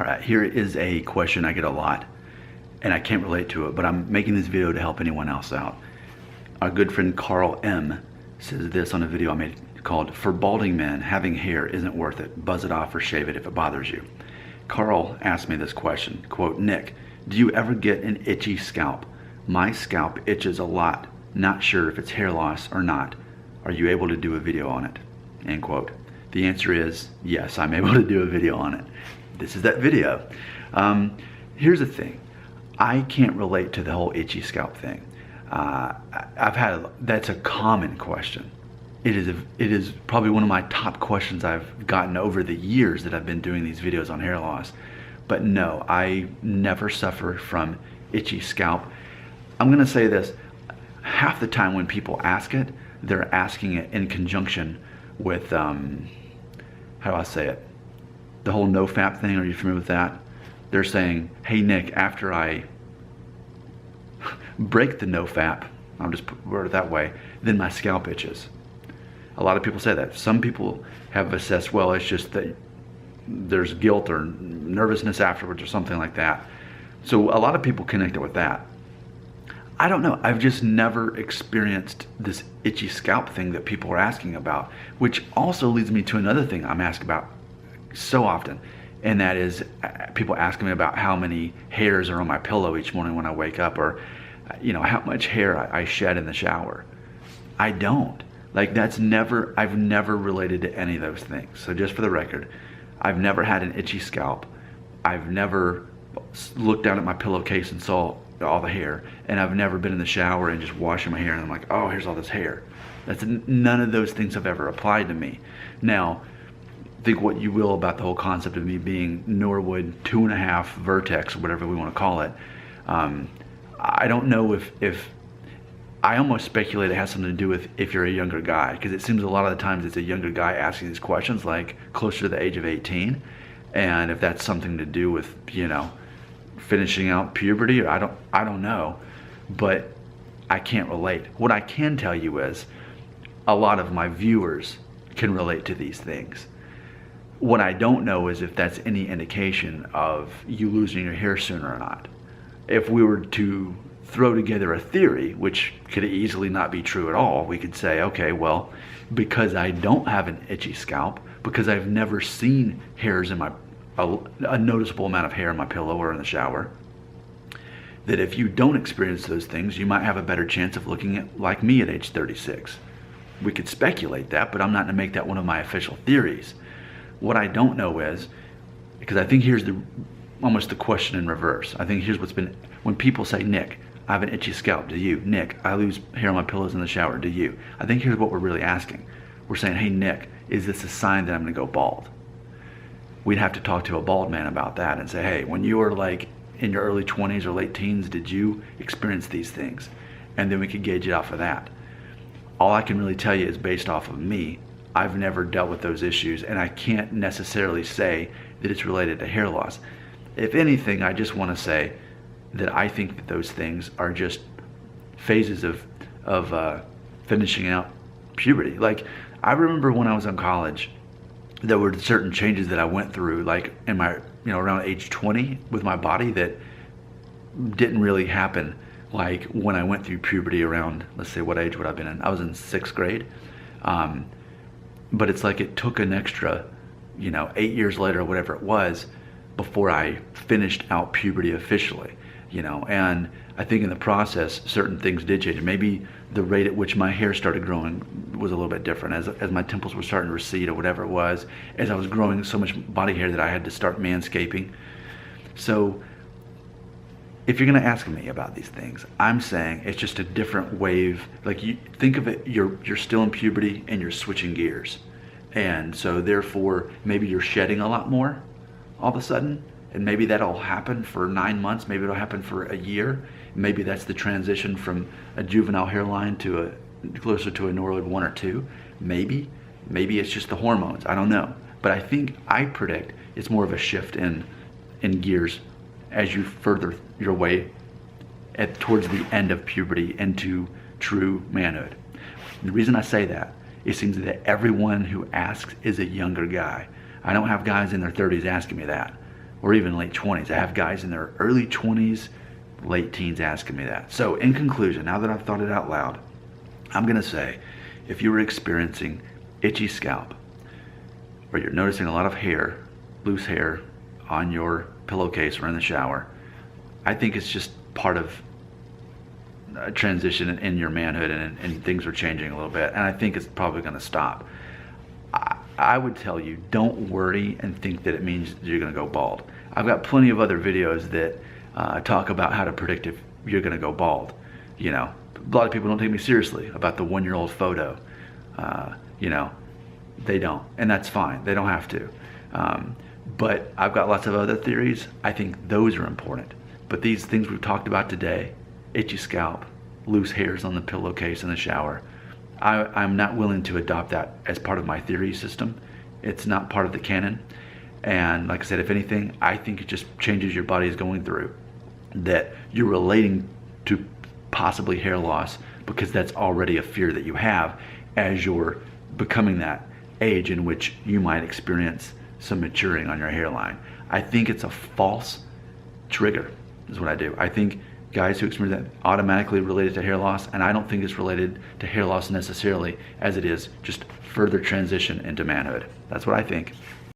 right, here is a question I get a lot, and I can't relate to it, but I'm making this video to help anyone else out. Our good friend Carl M says this on a video I made called, "For balding men, having hair isn't worth it. Buzz it off or shave it if it bothers you." Carl asked me this question, quote, "Nick, do you ever get an itchy scalp? My scalp itches a lot. Not sure if it's hair loss or not. Are you able to do a video on it?" End quote. The answer is yes, I'm able to do a video on it. This is that video. Here's the thing. I can't relate to the whole itchy scalp thing. That's a common question. It is probably one of my top questions I've gotten over the years that I've been doing these videos on hair loss. But no, I never suffer from itchy scalp. I'm gonna say this, half the time when people ask it, they're asking it in conjunction with, how do I say it? The whole no-fap thing, are you familiar with that? They're saying, "Hey Nick, after I break the no-fap," I'll just word it that way, "then my scalp itches." A lot of people say that. Some people have assessed, well, it's just that there's guilt or nervousness afterwards or something like that. So a lot of people connect it with that. I don't know, I've just never experienced this itchy scalp thing that people are asking about, which also leads me to another thing I'm asked about so often, and that is people asking me about how many hairs are on my pillow each morning when I wake up, or how much hair I shed in the shower. I don't. Like, I've never related to any of those things. So just for the record, I've never had an itchy scalp. I've never looked down at my pillowcase and saw all the hair, and I've never been in the shower and just washing my hair and I'm like, oh, here's all this hair. None of those things have ever applied to me. Now, think what you will about the whole concept of me being Norwood 2.5 vertex, or whatever we want to call it. I don't know if I almost speculate it has something to do with if you're a younger guy, because it seems a lot of the times it's a younger guy asking these questions, like closer to the age of 18, and if that's something to do with finishing out puberty, or I don't know, but I can't relate. What I can tell you is a lot of my viewers can relate to these things. What I don't know is if that's any indication of you losing your hair sooner or not. If we were to throw together a theory, which could easily not be true at all, we could say, okay, well, because I don't have an itchy scalp, because I've never seen hairs in a noticeable amount of hair in my pillow or in the shower, that if you don't experience those things, you might have a better chance of looking like me at age 36. We could speculate that, but I'm not gonna make that one of my official theories. What I don't know is, because I think here's almost the question in reverse. I think here's what's been, when people say, "Nick, I have an itchy scalp, do you?" "Nick, I lose hair on my pillows in the shower, do you?" I think here's what we're really asking. We're saying, "Hey Nick, is this a sign that I'm gonna go bald?" We'd have to talk to a bald man about that and say, "Hey, when you were like in your early 20s or late teens, did you experience these things?" And then we could gauge it off of that. All I can really tell you is based off of me. I've never dealt with those issues, and I can't necessarily say that it's related to hair loss. If anything, I just want to say that I think that those things are just phases of finishing out puberty. Like, I remember when I was in college, there were certain changes that I went through, like in my, around age 20 with my body, that didn't really happen like when I went through puberty around, let's say, what age would I have been in? I was in 6th grade. But it's like it took an extra, 8 years later or whatever it was before I finished out puberty officially, and I think in the process, certain things did change. Maybe the rate at which my hair started growing was a little bit different as my temples were starting to recede or whatever it was, as I was growing so much body hair that I had to start manscaping. So if you're gonna ask me about these things, I'm saying it's just a different wave. Like, you think of it, you're still in puberty and you're switching gears. And so therefore, maybe you're shedding a lot more all of a sudden, and maybe that'll happen for 9 months, maybe it'll happen for a year. Maybe that's the transition from a juvenile hairline to closer to a Norwood 1 or 2. Maybe it's just the hormones, I don't know. But I predict it's more of a shift in gears as you further your way towards the end of puberty into true manhood. The reason I say that, it seems that everyone who asks is a younger guy. I don't have guys in their 30s asking me that. or even late 20s. I have guys in their early 20s, late teens asking me that. So in conclusion, now that I've thought it out loud, I'm gonna say, if you were experiencing itchy scalp, or you're noticing a lot of hair, loose hair on your pillowcase or in the shower, I think it's just part of a transition in your manhood, and things are changing a little bit, and I think it's probably gonna stop. I would tell you, don't worry and think that it means you're gonna go bald. I've got plenty of other videos that talk about how to predict if you're gonna go bald. You know, a lot of people don't take me seriously about the 1-year-old photo. You know, they don't, and that's fine. They don't have to. But I've got lots of other theories. I think those are important. But these things we've talked about today, itchy scalp, loose hairs on the pillowcase in the shower, I'm not willing to adopt that as part of my theory system. It's not part of the canon. And like I said, if anything, I think it just changes your body is going through, that you're relating to possibly hair loss because that's already a fear that you have as you're becoming that age in which you might experience some maturing on your hairline. I think it's a false trigger is what I do. I think guys who experience that automatically related to hair loss, and I don't think it's related to hair loss necessarily as it is just further transition into manhood. That's what I think.